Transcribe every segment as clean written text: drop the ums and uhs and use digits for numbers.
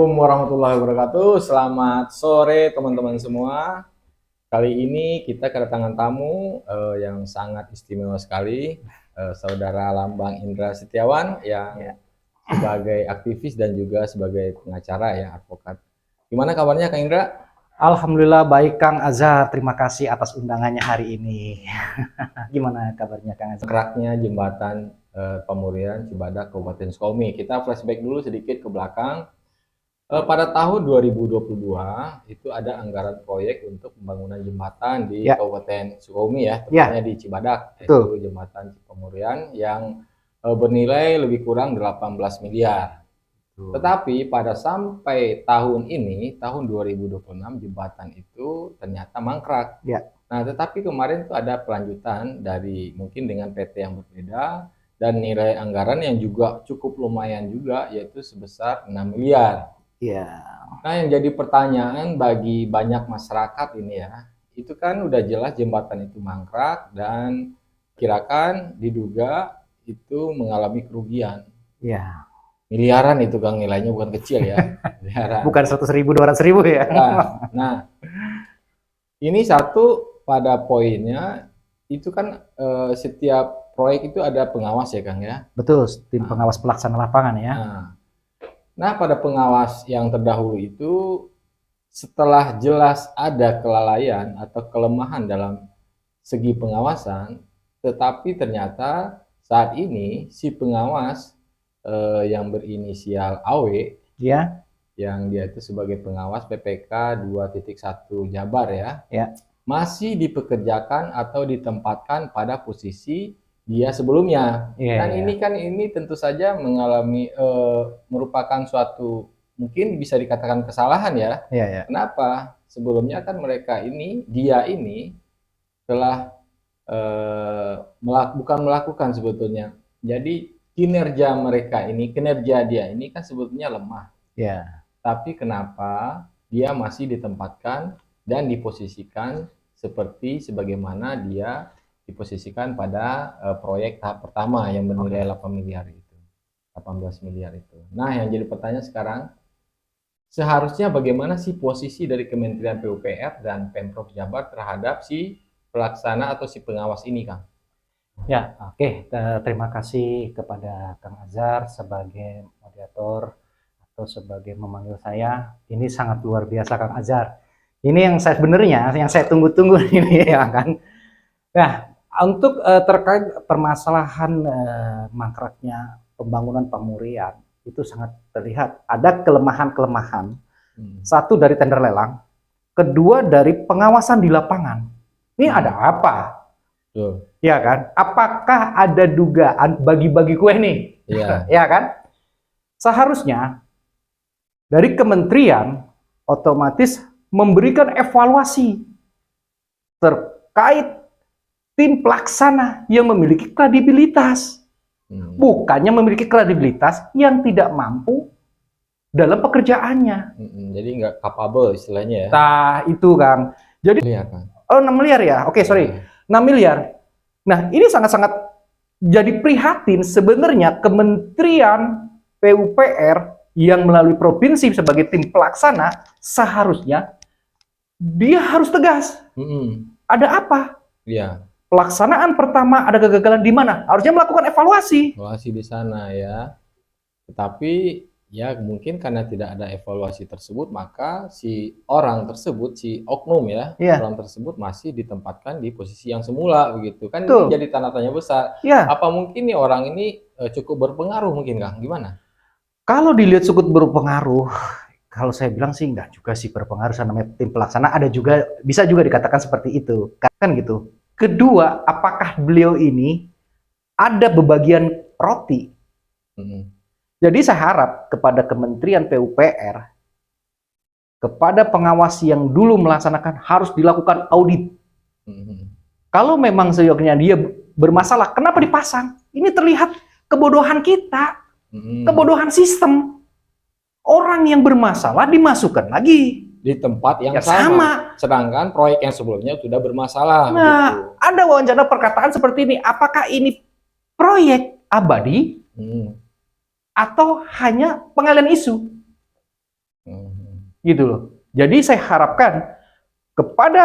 Assalamualaikum warahmatullahi wabarakatuh. Selamat sore teman-teman semua. Kali ini kita kedatangan tamu yang sangat istimewa sekali, Saudara Lambang Indra Setiawan yang sebagai aktivis dan juga sebagai pengacara ya, advokat. Gimana kabarnya Kang Indra? Alhamdulillah baik Kang Azhar, terima kasih atas undangannya hari ini. Gimana kabarnya Kang Azhar? Keraknya jembatan Pamurian Cibadak Kabupaten Sukabumi. Kita flashback dulu sedikit ke belakang. Pada tahun 2022 itu ada anggaran proyek untuk pembangunan jembatan di Kabupaten Sukabumi ya, tepatnya di Cibadak, yaitu jembatan Pamurian yang bernilai lebih kurang 18 miliar. Tetapi pada sampai tahun ini, tahun 2026, jembatan itu ternyata mangkrak. Nah, tetapi kemarin itu ada pelanjutan dari mungkin dengan PT yang berbeda dan nilai anggaran yang juga cukup lumayan juga, yaitu sebesar 6 miliar. Nah, yang jadi pertanyaan bagi banyak masyarakat ini ya, itu kan udah jelas jembatan itu mangkrak dan kirakan diduga itu mengalami kerugian. Miliaran itu Kang, nilainya bukan kecil ya. Miliaran. Bukan 100.000, 200.000 ya. Nah, ini satu pada poinnya itu kan setiap proyek itu ada pengawas ya Kang ya. Betul, tim pengawas pelaksana lapangan ya. Nah, pada pengawas yang terdahulu itu setelah jelas ada kelalaian atau kelemahan dalam segi pengawasan, tetapi ternyata saat ini si pengawas yang berinisial AW, yang dia itu sebagai pengawas PPK 2.1 Jabar ya, masih dipekerjakan atau ditempatkan pada posisi dia sebelumnya. Ini tentu saja mengalami merupakan suatu mungkin bisa dikatakan kesalahan ya. Kenapa? Sebelumnya kan dia ini telah bukan melakukan sebetulnya. Jadi kinerja dia ini kan sebetulnya lemah. Tapi kenapa dia masih ditempatkan dan diposisikan sebagaimana dia diposisikan pada proyek tahap pertama yang bernilai 18 miliar itu. Nah, yang jadi pertanyaan sekarang, seharusnya bagaimana sih posisi dari Kementerian PUPR dan Pemprov Jabar terhadap si pelaksana atau si pengawas ini, Kang? Terima kasih kepada Kang Azhar sebagai moderator atau sebagai memanggil saya. Ini sangat luar biasa Kang Azhar. Ini yang saya tunggu-tunggu ini ya kan. Nah, untuk terkait permasalahan mangkraknya pembangunan Pamurian itu sangat terlihat ada kelemahan-kelemahan. Satu dari tender lelang, kedua dari pengawasan di lapangan. Ini ada apa? Ya kan? Apakah ada dugaan bagi-bagi kue nih? Ya kan? Seharusnya dari kementerian otomatis memberikan evaluasi terkait tim pelaksana yang memiliki kredibilitas. Bukannya memiliki kredibilitas yang tidak mampu dalam pekerjaannya. Jadi nggak capable istilahnya ya. Nah, itu Kang. Jadi, 6 miliar ya? Oke, sorry. 6 miliar. Nah, ini sangat-sangat jadi prihatin sebenarnya Kementerian PUPR yang melalui provinsi sebagai tim pelaksana seharusnya dia harus tegas. Ada apa? Pelaksanaan pertama ada kegagalan di mana? Harusnya melakukan evaluasi. Evaluasi di sana ya. Tetapi ya mungkin karena tidak ada evaluasi tersebut, maka si orang tersebut, si oknum ya, orang tersebut masih ditempatkan di posisi yang semula begitu. Kan ini jadi tanda tanya besar. Apa mungkin nih orang ini cukup berpengaruh mungkin Kang? Gimana? Kalau dilihat cukup berpengaruh, kalau saya bilang sih enggak juga sih berpengaruh, namanya tim pelaksana ada juga, bisa juga dikatakan seperti itu. Kan gitu. Kedua, apakah beliau ini ada bebagian roti? Jadi saya harap kepada Kementerian PUPR, kepada pengawas yang dulu melaksanakan harus dilakukan audit. Kalau memang seyogyanya dia bermasalah, kenapa dipasang? Ini terlihat kebodohan kita, kebodohan sistem. Orang yang bermasalah dimasukkan lagi di tempat yang sama. Sedangkan proyek yang sebelumnya sudah bermasalah. Nah, ada wawancara perkataan seperti ini. Apakah ini proyek abadi? Atau hanya pengalian isu? gitu loh. Jadi saya harapkan kepada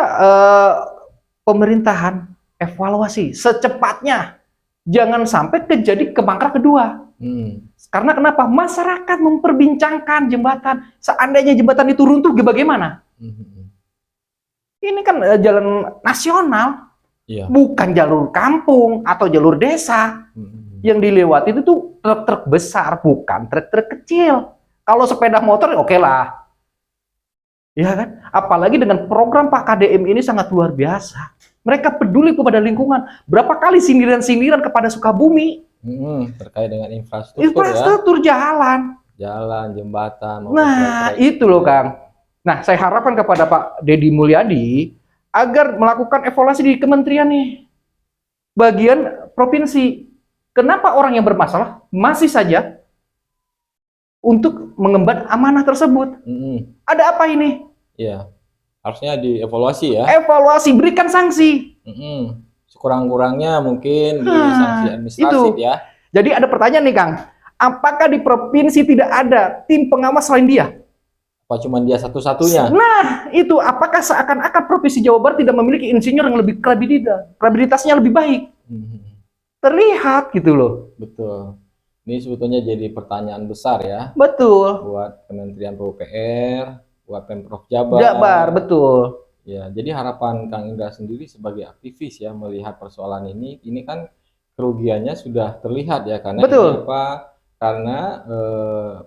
pemerintahan evaluasi secepatnya, jangan sampai terjadi kebangkrak kedua. Karena kenapa? Masyarakat memperbincangkan jembatan. Seandainya jembatan itu runtuh, bagaimana? Ini kan jalan nasional, Iya. bukan jalur kampung atau jalur desa. Yang dilewati itu tuh truk-truk besar, bukan truk-truk kecil. Kalau sepeda motor, oke lah. Ya kan? Apalagi dengan program Pak KDM ini sangat luar biasa. Mereka peduli kepada lingkungan. Berapa kali sindiran-sindiran kepada Sukabumi? Terkait dengan infrastruktur, Infrastruktur jalan. Jalan, jembatan, maupun Nah, proyek-proyek. itu loh Kang. Nah, saya harapkan kepada Pak Deddy Mulyadi agar melakukan evaluasi di kementerian nih. Bagian provinsi. Kenapa orang yang bermasalah masih saja untuk mengemban amanah tersebut? Ada apa ini? Iya. Harusnya dievaluasi ya. Evaluasi, berikan sanksi. Sekurang-kurangnya mungkin di sanksi administratif itu. ya. Jadi ada pertanyaan nih Kang, apakah di provinsi tidak ada tim pengawas selain dia? Apa cuma dia satu-satunya? Nah, itu apakah seakan-akan provinsi Jawa Barat tidak memiliki insinyur yang lebih kredibilitasnya lebih baik? Terlihat gitu loh. Betul. Ini sebetulnya jadi pertanyaan besar ya. Betul. Buat Kementerian PUPR, buat Pemprov Jabar. Jabar, betul. Ya, jadi harapan Kang Indra sendiri sebagai aktivis ya melihat persoalan ini kan kerugiannya sudah terlihat ya karena Betul. ini apa? Karena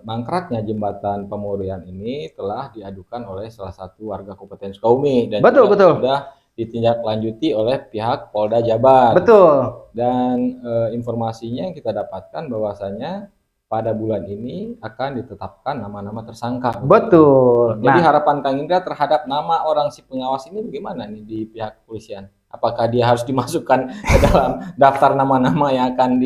mangkraknya jembatan Pamurian ini telah diadukan oleh salah satu warga Kabupaten Sukabumi dan betul, betul. sudah ditindaklanjuti oleh pihak Polda Jabar. Betul. Dan informasinya yang kita dapatkan bahwasanya pada bulan ini akan ditetapkan nama-nama tersangka. Betul. Jadi harapan Kang Indra terhadap nama orang si pengawas ini bagaimana nih di pihak kepolisian? Apakah dia harus dimasukkan ke dalam daftar nama-nama yang akan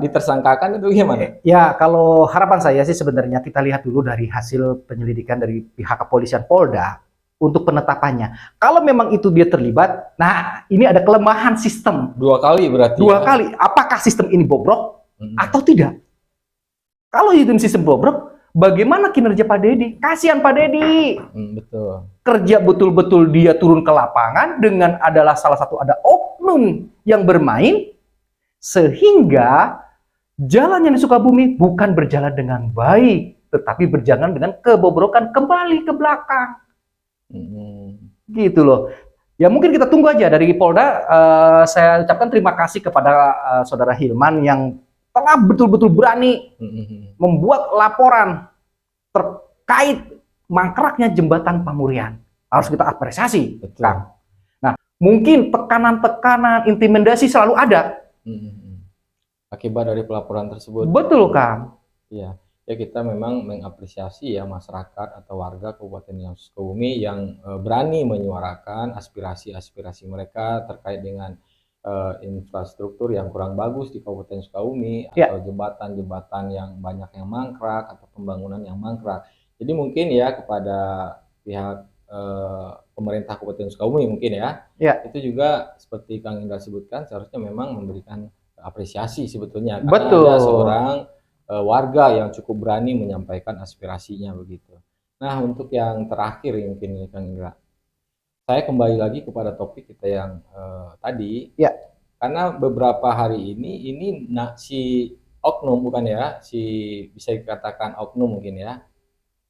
ditersangkakan itu gimana? Ya, kalau harapan saya sih sebenarnya kita lihat dulu dari hasil penyelidikan dari pihak kepolisian Polda untuk penetapannya. Kalau memang itu dia terlibat, nah ini ada kelemahan sistem. 2 kali berarti. 2 kali. Apakah sistem ini bobrok atau tidak? Kalau itu sistem bobrok, bagaimana kinerja Pak Deddy? Kasihan Pak Deddy. Betul. Kerja betul-betul dia turun ke lapangan dengan adalah salah satu ada oknum yang bermain sehingga jalan yang di Sukabumi bukan berjalan dengan baik, tetapi berjalan dengan kebobrokan kembali ke belakang. Gitu loh. Ya mungkin kita tunggu aja dari Polda. Saya ucapkan terima kasih kepada saudara Hilman yang telah betul-betul berani membuat laporan terkait mangkraknya jembatan Pamurian. Harus kita apresiasi, Kang. Nah, mungkin tekanan-tekanan, intimidasi selalu ada. Akibat dari pelaporan tersebut. Betul, Kang. Iya. Ya kita memang mengapresiasi ya masyarakat atau warga Kabupaten Sukabumi yang berani menyuarakan aspirasi-aspirasi mereka terkait dengan infrastruktur yang kurang bagus di Kabupaten Sukabumi atau jembatan-jembatan yang banyak yang mangkrak atau pembangunan yang mangkrak. Jadi mungkin ya kepada pihak pemerintah Kabupaten Sukabumi mungkin ya, itu juga seperti Kang Indra sebutkan seharusnya memang memberikan apresiasi sebetulnya karena ada seorang warga yang cukup berani menyampaikan aspirasinya begitu. Nah untuk yang terakhir mungkin Kang Indra, saya kembali lagi kepada topik kita yang tadi, karena beberapa hari ini si oknum bukan ya, si bisa dikatakan oknum mungkin ya,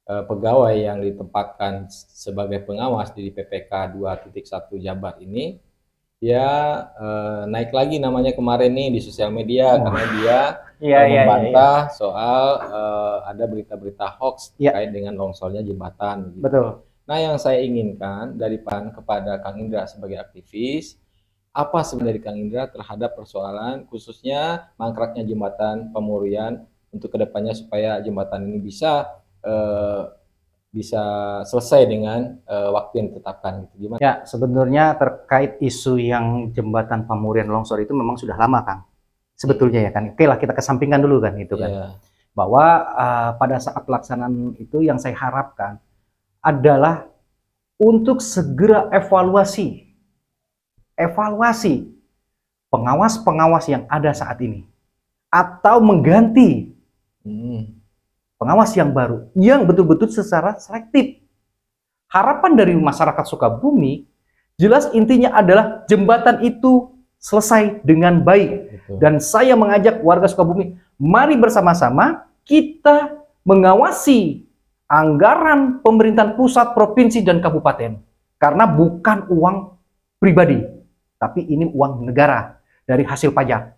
pegawai yang ditempatkan sebagai pengawas di PPK 2.1 Jabar ini, dia naik lagi namanya kemarin nih di sosial media karena dia membantah soal ada berita-berita hoax terkait dengan longsornya jembatan. Gitu. Betul. Nah, yang saya inginkan dari kepada Kang Indra sebagai aktivis, apa sebenarnya Kang Indra terhadap persoalan khususnya mangkraknya jembatan Pamurian untuk kedepannya supaya jembatan ini bisa selesai dengan waktu yang ditetapkan. Gitu. Gimana? Ya, sebenarnya terkait isu yang jembatan Pamurian longsor itu memang sudah lama, Kang. Sebetulnya ya kan. Oke lah, kita kesampingkan dulu kan itu kan. Bahwa pada saat pelaksanaan itu yang saya harapkan adalah untuk segera evaluasi pengawas-pengawas yang ada saat ini atau mengganti pengawas yang baru, yang betul-betul secara selektif. Harapan dari masyarakat Sukabumi, jelas intinya adalah jembatan itu selesai dengan baik. Betul. Dan saya mengajak warga Sukabumi, mari bersama-sama kita mengawasi anggaran pemerintahan pusat, provinsi, dan kabupaten. Karena bukan uang pribadi, tapi ini uang negara dari hasil pajak.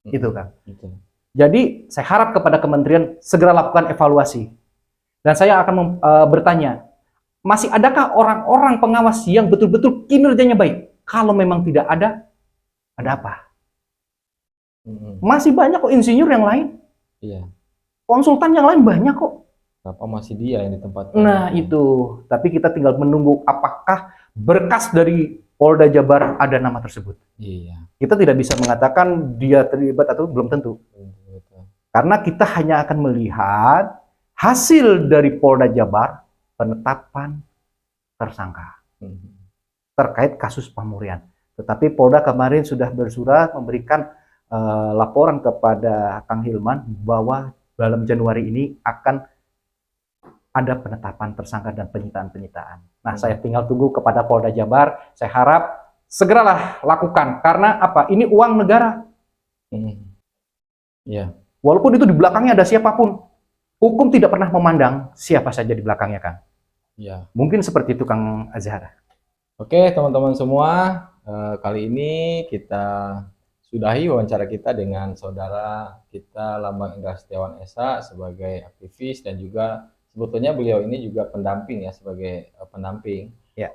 Gitu kan. Betul. Jadi saya harap kepada kementerian segera lakukan evaluasi. Dan saya akan bertanya, masih adakah orang-orang pengawas yang betul-betul kinerjanya baik? Kalau memang tidak ada apa? Masih banyak kok insinyur yang lain. Iya. Konsultan yang lain banyak kok. Kenapa masih dia yang ditempatkan? Nah itu, tapi kita tinggal menunggu apakah berkas dari Polda Jabar ada nama tersebut. Iya. Kita tidak bisa mengatakan dia terlibat atau belum tentu. Betul. Karena kita hanya akan melihat hasil dari Polda Jabar penetapan tersangka terkait kasus Pamurian. Tetapi Polda kemarin sudah bersurat memberikan laporan kepada Kang Hilman bahwa dalam Januari ini akan ada penetapan tersangka dan penyitaan. Nah, saya tinggal tunggu kepada Polda Jabar. Saya harap segeralah lakukan karena apa? Ini uang negara. Iya. Walaupun itu di belakangnya ada siapapun, hukum tidak pernah memandang siapa saja di belakangnya, Kang. Iya. Mungkin seperti itu, Kang Azhar. Oke, teman-teman semua, kali ini kita sudahi wawancara kita dengan saudara kita Lambang Indra Setiawan Esa sebagai aktivis dan juga sebetulnya beliau ini juga pendamping ya, sebagai pendamping Ya.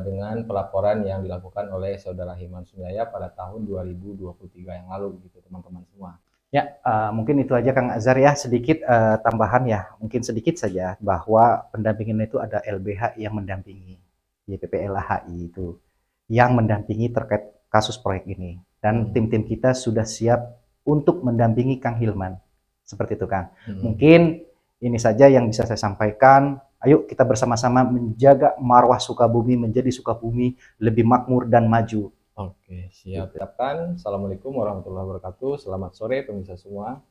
dengan pelaporan yang dilakukan oleh saudara Hilman Sunjaya pada tahun 2023 yang lalu, gitu teman-teman semua. Ya, mungkin itu aja Kang Azhar ya, sedikit tambahan ya, mungkin sedikit saja bahwa pendampingan itu ada LBH yang mendampingi, YPPLHI itu yang mendampingi terkait kasus proyek ini, dan tim-tim kita sudah siap untuk mendampingi Kang Hilman, seperti itu Kang. Mungkin ini saja yang bisa saya sampaikan. Ayo kita bersama-sama menjaga marwah Sukabumi, menjadi Sukabumi lebih makmur dan maju. Oke, siap. Assalamualaikum warahmatullahi wabarakatuh. Selamat sore pemirsa semua.